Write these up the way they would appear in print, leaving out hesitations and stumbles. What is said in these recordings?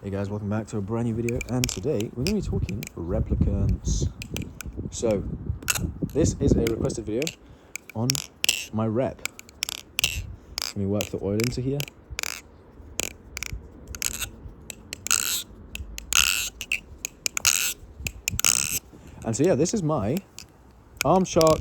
Hey guys, welcome back to a brand new video, and today we're going to be talking replicants. So, this is a requested video on my rep. Let me work the oil into here. And so yeah, this is my Arm Shark.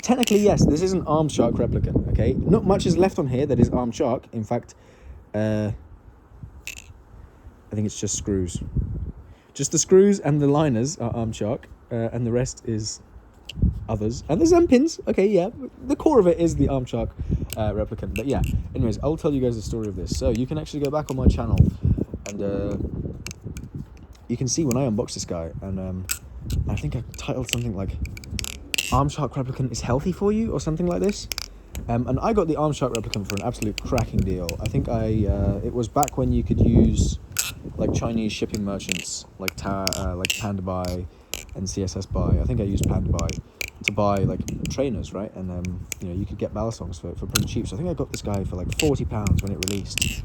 Technically, yes, this is an Arm Shark replicant, okay? Not much is left on here that is Arm Shark. In fact, I think it's just screws. Just the screws and the liners are Arm Shark, and the rest is others. And there's some pins. Okay, yeah. The core of it is the Arm Shark replicant. But yeah, anyways, I'll tell you guys the story of this. So you can actually go back on my channel and you can see when I unboxed this guy. And I think I titled something like Arm Shark replicant is healthy for you or something like this. And I got the Arm Shark replicant for an absolute cracking deal. I think it was back when you could use like Chinese shipping merchants like Panda Buy and CSS Buy. I think I used Panda Buy to buy like trainers, right? And you know, you could get balisongs for pretty cheap. So I think I got this guy for like £40 when it released,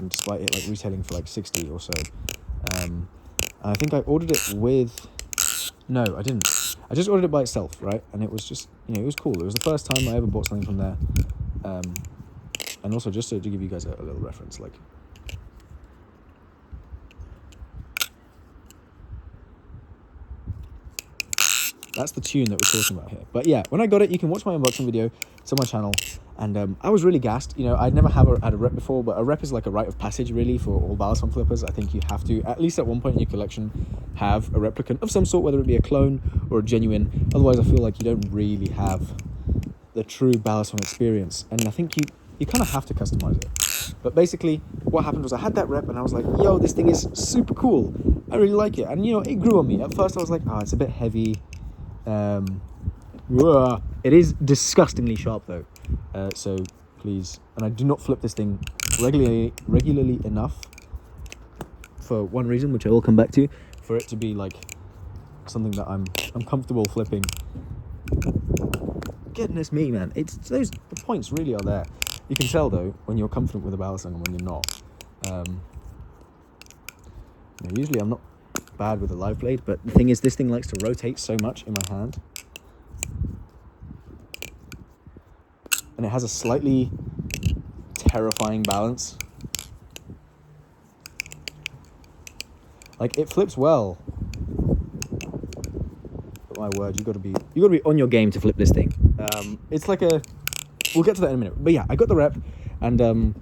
despite it like retailing for like 60 or so. And I think I ordered it with, no, I didn't. I just ordered it by itself, right? And it was just, you know, it was cool. It was the first time I ever bought something from there. And also just to give you guys a little reference, like, that's the tune that we're talking about here. But yeah, when I got it, you can watch my unboxing video. It's on my channel. And I was really gassed. You know, I'd never had a rep before, but a rep is like a rite of passage, really, for all balisong flippers. I think you have to, at least at one point in your collection, have a replicant of some sort, whether it be a clone or a genuine. Otherwise, I feel like you don't really have the true balisong experience. And I think you kind of have to customize it. But basically, what happened was I had that rep, and I was like, yo, this thing is super cool. I really like it. And, you know, it grew on me. At first, I was like, it's a bit heavy. It is disgustingly sharp though, so please, and I do not flip this thing regularly enough, for one reason, which I will come back to, for it to be like something that I'm comfortable flipping. Goodness me, man, the points really are there. You can tell though when you're confident with a balisong and when you're not. You know, usually I'm not bad with a live blade, but the thing is, this thing likes to rotate so much in my hand, and it has a slightly terrifying balance. Like, it flips well, but my word, you gotta be on your game to flip this thing. It's like we'll get to that in a minute, but yeah, I got the rep, and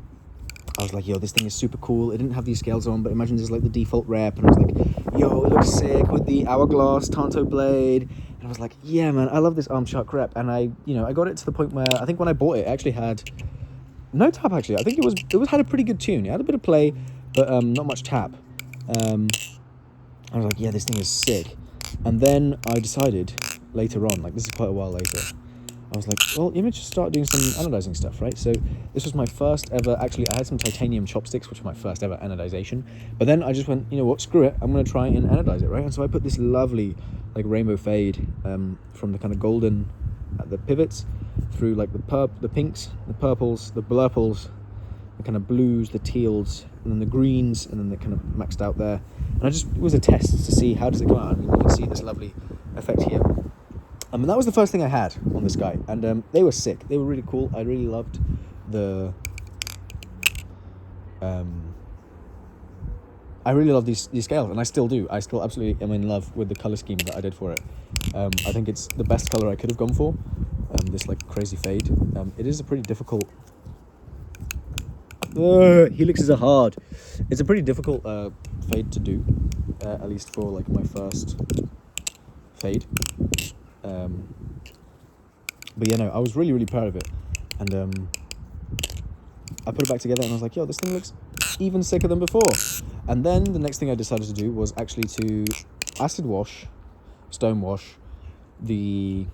I was like, yo, this thing is super cool. It didn't have these scales on, but imagine this is like the default rep. And I was like, yo, it looks sick with the hourglass Tanto blade. And I was like, yeah, man, I love this Arm Shark rep. And I got it to the point where I think when I bought it, it actually had no tap, actually. I think it had a pretty good tune. It had a bit of play, but not much tap. I was like, yeah, this thing is sick. And then I decided later on, like, this is quite a while later, I was like, well, let me just start doing some anodizing stuff, right? So this was my first ever, actually, I had some titanium chopsticks, which were my first ever anodization. But then I just went, you know what, screw it, I'm going to try and anodize it, right? And so I put this lovely, like, rainbow fade from the kind of golden at the pivots through, like, the pinks, the purples, the blurples, the kind of blues, the teals, and then the greens, and then they kind of maxed out there. And it was a test to see how does it come out. I mean, you can see this lovely effect here. And that was the first thing I had on this guy, and they were sick. They were really cool. I really loved I really love these scales, and I still do. I still absolutely am in love with the color scheme that I did for it. I think it's the best color I could have gone for. This like crazy fade. It is a pretty difficult. Helixes are hard. It's a pretty difficult fade to do, at least for like my first fade. But yeah, no, I was really proud of it, and I put it back together, and I was like, yo, this thing looks even sicker than before. And then the next thing I decided to do was actually to stone wash the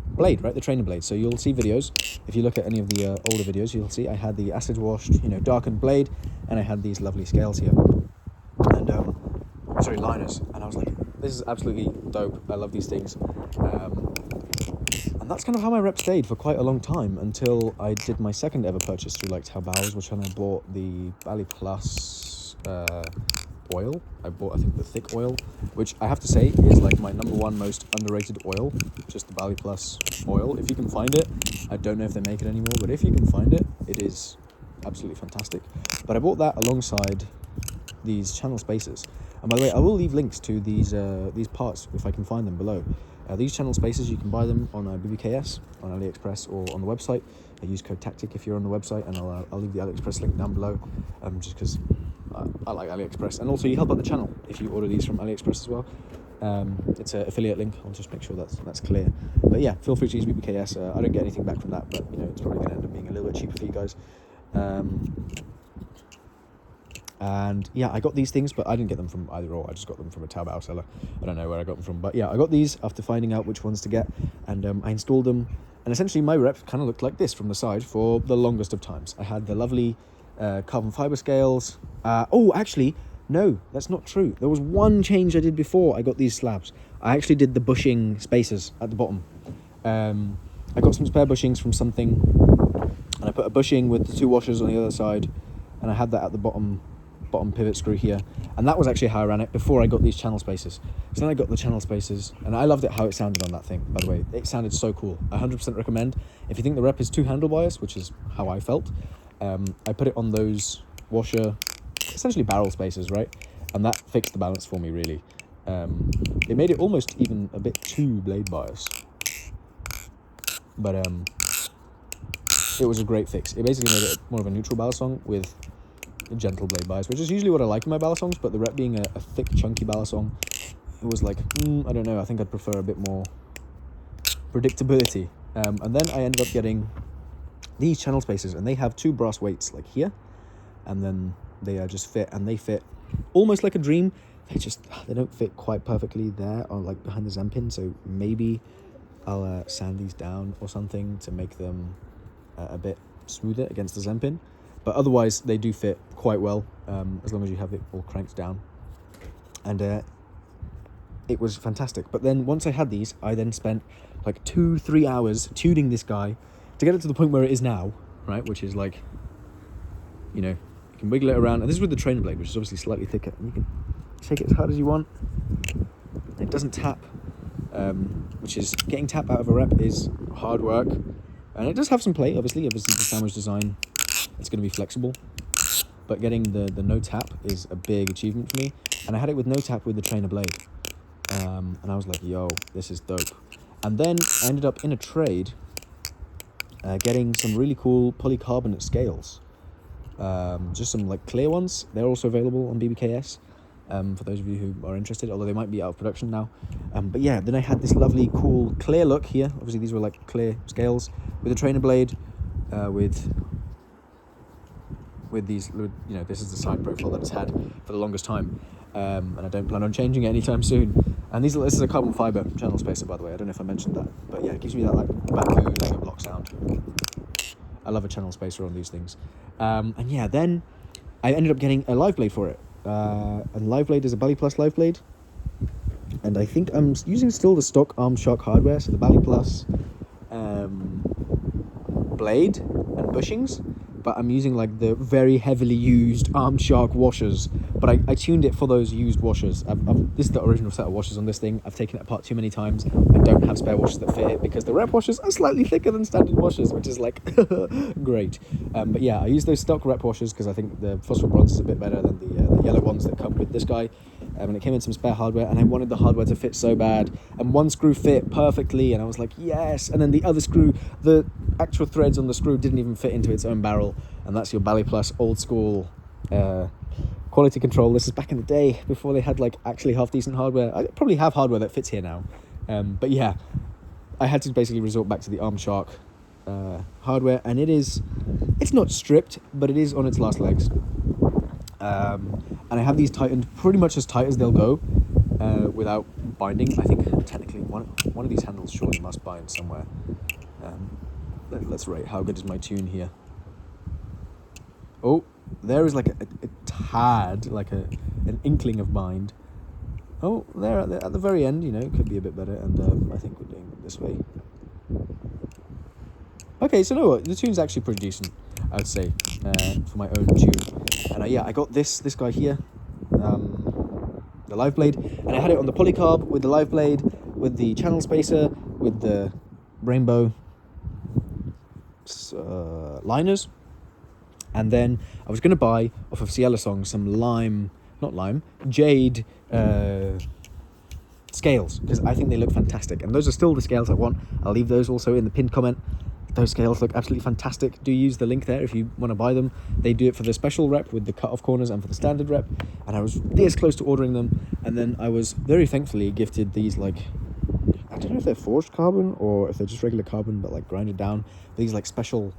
blade, right, the trainer blade. So you'll see videos, if you look at any of the older videos, you'll see I had the acid washed, you know, darkened blade, and I had these lovely scales here, and liners, and I was like, this is absolutely dope. I love these things. And that's kind of how my rep stayed for quite a long time, until I did my second ever purchase through like Taobao's, which I bought the Bali Plus oil. I bought, I think, the thick oil, which I have to say is like my #1 most underrated oil, just the Bali Plus oil. If you can find it, I don't know if they make it anymore, but if you can find it, it is absolutely fantastic. But I bought that alongside these channel spacers. And by the way, I will leave links to these parts if I can find them below. These channel spacers, you can buy them on BBKS, on AliExpress, or on the website. I use code TACTIC if you're on the website, and I'll leave the AliExpress link down below, just because I like AliExpress. And also, you help out the channel if you order these from AliExpress as well. It's an affiliate link. I'll just make sure that's clear. But yeah, feel free to use BBKS. I don't get anything back from that, but you know, it's probably going to end up being a little bit cheaper for you guys. And yeah, I got these things, but I didn't get them from either or. I just got them from a Taobao seller. I don't know where I got them from, but yeah, I got these after finding out which ones to get, and I installed them. And essentially, my rep kind of looked like this from the side for the longest of times. I had the lovely carbon fiber scales. Oh, actually, no, that's not true. There was one change I did before I got these slabs. I actually did the bushing spacers at the bottom. I got some spare bushings from something, and I put a bushing with the 2 washers on the other side, and I had that at the bottom pivot screw here, and that was actually how I ran it before I got these channel spacers. So then I got the channel spacers, and I loved it how it sounded on that thing, by the way. It sounded so cool. I 100% recommend. If you think the rep is too handle biased, which is how I felt, I put it on those washer, essentially barrel spacers, right? And that fixed the balance for me, really. It made it almost even a bit too blade bias, but it was a great fix. It basically made it more of a neutral balisong with a gentle blade bias, which is usually what I like in my balisongs, but the rep being a thick, chunky balisong, it was like, I don't know, I think I'd prefer a bit more predictability. And then I ended up getting these channel spacers, and they have 2 brass weights, like here, and then they just fit, and they fit almost like a dream. They don't fit quite perfectly there, or like behind the Zen pin, so maybe I'll sand these down or something to make them a bit smoother against the Zen pin. But otherwise, they do fit quite well, as long as you have it all cranked down. And it was fantastic. But then once I had these, I then spent like 2-3 hours tuning this guy to get it to the point where it is now, right? Which is like, you know, you can wiggle it around. And this is with the trainer blade, which is obviously slightly thicker. And you can shake it as hard as you want. It doesn't tap, which is, getting tap out of a rep is hard work. And it does have some play, obviously the sandwich design, it's going to be flexible, but getting the no tap is a big achievement for me. And I had it with no tap with the trainer blade, and I was like, yo, this is dope. And then I ended up in a trade getting some really cool polycarbonate scales, just some like clear ones. They're also available on BBKS, for those of you who are interested, although they might be out of production now. But yeah, then I had this lovely cool clear look here. Obviously these were like clear scales with a trainer blade, with these, you know, this is the side profile that it's had for the longest time, and I don't plan on changing it anytime soon. And this is a carbon fiber channel spacer, by the way. I don't know if I mentioned that, but yeah, it gives me that like Baku Lego block sound. I love a channel spacer on these things. And yeah, then I ended up getting a live blade for it, and live blade is a Bali Plus live blade, and I think I'm using still the stock Arm Shark hardware, so the Bali Plus blade and bushings, but I'm using like the very heavily used Arm Shark washers, but I tuned it for those used washers. This is the original set of washers on this thing. I've taken it apart too many times. I don't have spare washers that fit it because the rep washers are slightly thicker than standard washers, which is like great. But yeah, I use those stock rep washers because I think the phosphor bronze is a bit better than the yellow ones that come with this guy. And it came in some spare hardware, and I wanted the hardware to fit so bad, and one screw fit perfectly, and I was like, yes. And then the other screw, the actual threads on the screw didn't even fit into its own barrel, and that's your Bali Plus old school quality control. This is back in the day before they had like actually half decent hardware. I probably have hardware that fits here now, but yeah, I had to basically resort back to the Arm Shark hardware, and it's not stripped, but it is on its last legs. And I have these tightened pretty much as tight as they'll go, without binding. I think technically one of these handles surely must bind somewhere. Let's rate how good is my tune here. Oh, there is like a tad, like an inkling of bind. Oh, there at the very end, you know, it could be a bit better, and I think we're doing it this way. Okay, so no, the tune's actually pretty decent, I would say, for my own tune. And yeah, I got this guy here, the live blade, and I had it on the polycarb with the live blade, with the channel spacer, with the rainbow liners. And then I was going to buy off of Ciela Song some jade scales, because I think they look fantastic, and those are still the scales I want. I'll leave those also in the pinned comment. Those scales look absolutely fantastic. Do use the link there if you want to buy them. They do it for the special rep with the cut-off corners and for the standard rep, and I was this close to ordering them. And then I was very thankfully gifted these, like, I don't know if they're forged carbon or if they're just regular carbon but like grinded down, these like special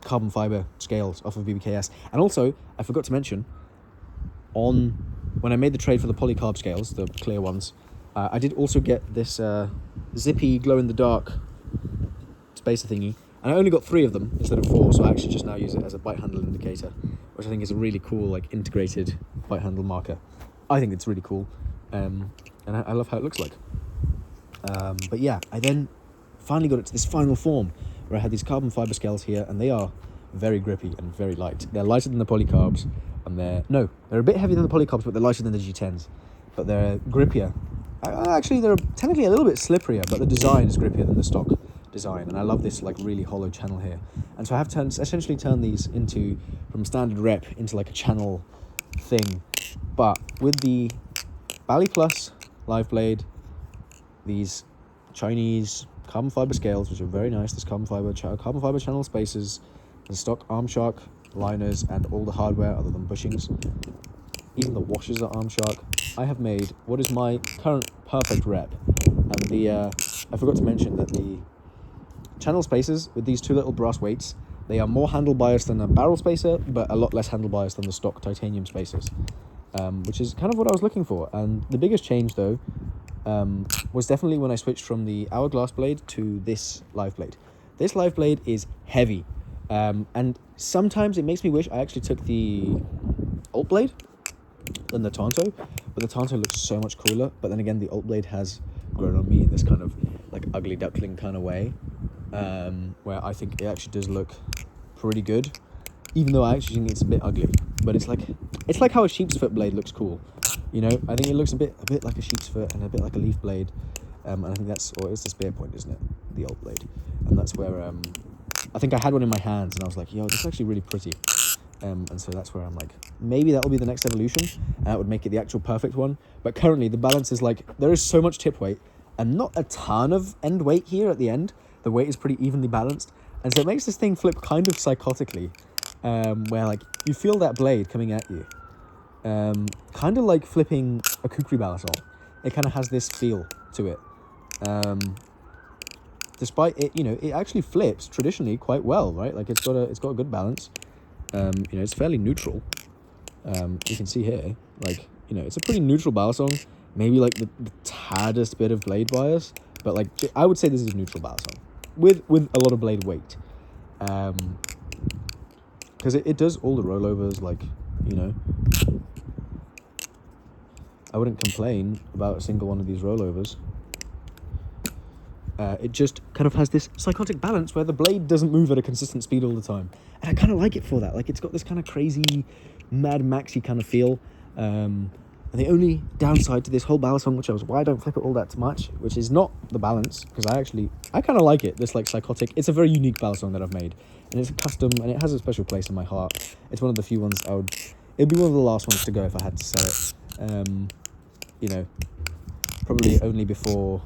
carbon fiber scales off of BBKS. And also, I forgot to mention, when I made the trade for the polycarb scales, the clear ones, I did also get this zippy glow-in-the-dark spacer thingy, and I only got 3 of them instead of 4, so I actually just now use it as a bite handle indicator, which I think is a really cool, like, integrated bite handle marker. I think it's really cool, and I love how it looks like. But yeah, I then finally got it to this final form, where I had these carbon fiber scales here, and they are very grippy and very light. They're lighter than the polycarbs, and they're a bit heavier than the polycarbs, but they're lighter than the G10s. But they're grippier. Actually, they're technically a little bit slipperier, but the design is grippier than the stock design. And I love this like really hollow channel here. And so I have essentially turned these from standard rep into like a channel thing. But with the Bally Plus live blade, these Chinese carbon fiber scales, which are very nice, this carbon fiber channel spacers, the stock Arm Shark liners, and all the hardware other than bushings. Even the washers are Arm Shark. I have made what is my current perfect rep. And I forgot to mention that the channel spacers with these 2 little brass weights, they are more handle biased than a barrel spacer, but a lot less handle biased than the stock titanium spacers, which is kind of what I was looking for. And the biggest change though was definitely when I switched from the hourglass blade to this live blade. This live blade is heavy, and sometimes it makes me wish I actually took the alt blade than the Tonto, but the Tonto looks so much cooler. But then again, the alt blade has grown on me in this kind of like ugly duckling kind of way, where I think it actually does look pretty good, even though I actually think it's a bit ugly. But it's like how a sheep's foot blade looks cool, you know. I think it looks a bit like a sheep's foot and a bit like a leaf blade, and I think it's the spear point, isn't it, the alt blade? And that's where I think I had one in my hands and I was like, yo, this is actually really pretty. And so that's where I'm like, maybe that will be the next evolution, and that would make it the actual perfect one. But currently the balance is like, there is so much tip weight and not a ton of end weight here at the end. The weight is pretty evenly balanced, and so it makes this thing flip kind of psychotically, where like you feel that blade coming at you, kind of like flipping a kukri balisong. It kind of has this feel to it, despite it, you know, it actually flips traditionally quite well, right? Like it's got a good balance. You know, it's fairly neutral. You can see here, like, you know, it's a pretty neutral balisong. Maybe like the taddest bit of blade bias, but like I would say this is neutral balisong with a lot of blade weight, because it does all the rollovers. Like, you know, I wouldn't complain about a single one of these rollovers. It just kind of has this psychotic balance where the blade doesn't move at a consistent speed all the time. And I kind of like it for that. Like, it's got this kind of crazy, Mad Maxy kind of feel. And the only downside to this whole balisong, which I was, why I don't flip it all that much, which is not the balance, because I kind of like it, this like psychotic. It's a very unique balisong that I've made. And it's a custom, and it has a special place in my heart. It's one of the few ones it'd be one of the last ones to go if I had to sell it. You know, probably only before...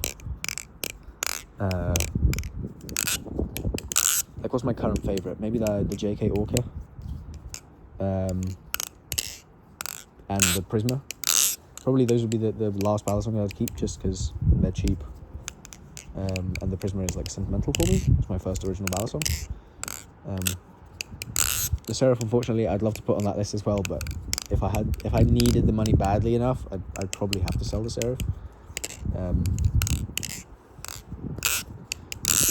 like, what's my current favourite? Maybe the JK Orca, and the Prisma. Probably those would be the last balisong I'd keep, just because they're cheap, and the Prisma is like sentimental for me. It's my first original balisong. The Seraph, unfortunately, I'd love to put on that list as well, but if I needed the money badly enough, I'd probably have to sell the Seraph.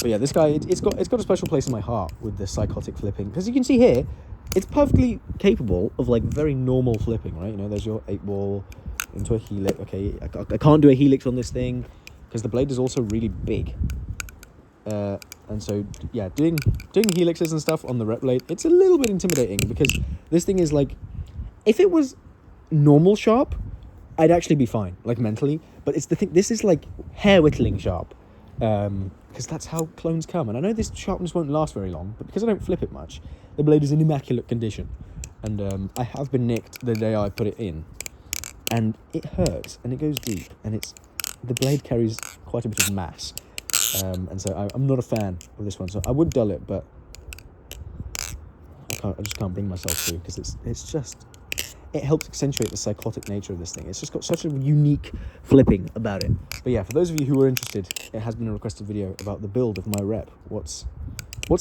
But yeah, this guy, it's got a special place in my heart with the psychotic flipping, because you can see here, it's perfectly capable of like very normal flipping, right? You know, there's your 8-ball into a helix. Okay, I can't do a helix on this thing because the blade is also really big. And so, yeah, doing helixes and stuff on the rep blade, it's a little bit intimidating because this thing is like, if it was normal sharp, I'd actually be fine, like mentally. But it's the thing, this is like hair whittling sharp, because that's how clones come. And I know this sharpness won't last very long, but because I don't flip it much, the blade is in immaculate condition. And I have been nicked the day I put it in, and it hurts and it goes deep, and the blade carries quite a bit of mass. And so I'm not a fan of this one. So I would dull it, but I just can't bring myself to, because it helps accentuate the psychotic nature of this thing. It's just got such a unique flipping about it. But yeah, for those of you who are interested, it has been a requested video about the build of my rep. What's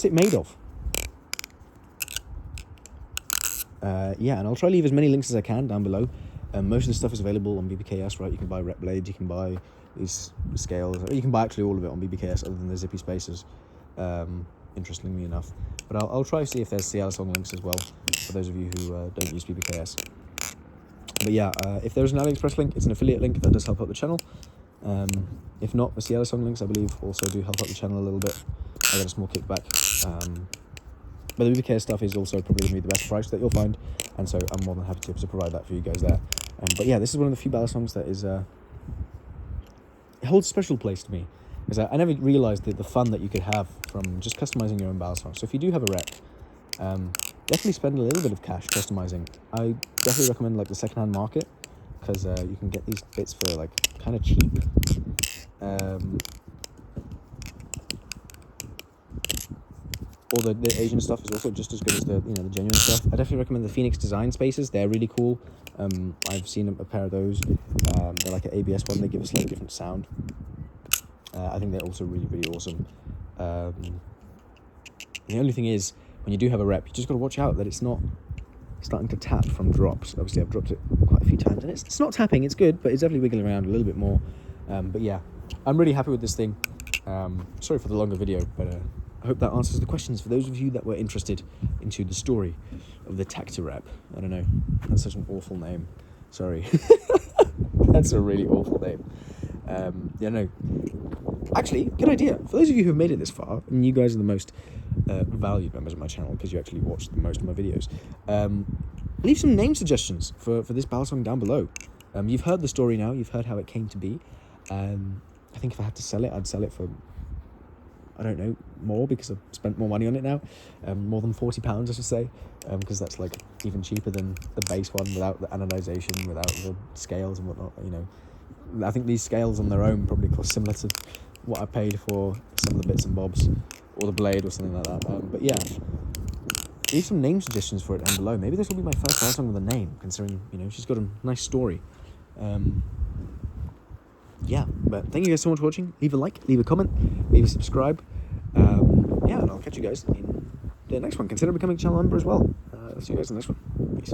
it made of? Yeah, and I'll try to leave as many links as I can down below. Most of the stuff is available on BBKS, right? You can buy rep blades, you can buy these scales, or you can buy actually all of it on BBKS other than the zippy spacers, interestingly enough. But I'll try to see if there's CLSong links as well, for those of you who don't use BBKS. But yeah, if there's an AliExpress link, it's an affiliate link that does help out the channel. If not, the CLSong links, I believe, also do help out the channel a little bit. I get a small kickback. But the BBKS stuff is also probably going to be the best price that you'll find, and so I'm more than happy to provide that for you guys there. But yeah, this is one of the few Balisongs that is... it holds a special place to me, because I never realised the fun that you could have from just customising your own Balisong. So if you do have a rep, definitely spend a little bit of cash customising. I definitely recommend like the secondhand market, because you can get these bits for like kind of cheap. Or the Asian stuff is also just as good as the genuine stuff. I definitely recommend the Phoenix Design Spaces. They're really cool. I've seen a pair of those. They're like an ABS one. They give a slightly different sound. I think they're also really, really awesome. The only thing is, when you do have a rep, you just got to watch out that it's not starting to tap from drops. Obviously, I've dropped it quite a few times, and it's not tapping. It's good, but it's definitely wiggling around a little bit more. But yeah, I'm really happy with this thing. Sorry for the longer video, but I hope that answers the questions for those of you that were interested into the story of the Tactirep. I don't know, that's such an awful name. Sorry. That's a really awful name. Yeah, no. Actually, good idea. For those of you who have made it this far, and you guys are the most valued members of my channel because you actually watched the most of my videos, leave some name suggestions for this Balisong down below. You've heard the story now. You've heard how it came to be. I think if I had to sell it, I'd sell it for, I don't know, more, because I've spent more money on it now. More than £40, I should say, because that's like even cheaper than the base one without the anodization, without the scales and whatnot. I think these scales on their own probably cost similar to what I paid for some of the bits and bobs, or the blade or something like that. But yeah, leave some name suggestions for it down below. Maybe this will be my first Balisong with a name, considering she's got a nice story. Yeah, but thank you guys so much for watching. Leave a like, leave a comment, leave a subscribe. Yeah, and I'll catch you guys in the next one. Consider becoming a channel member as well. I'll see you guys in the next one. Peace.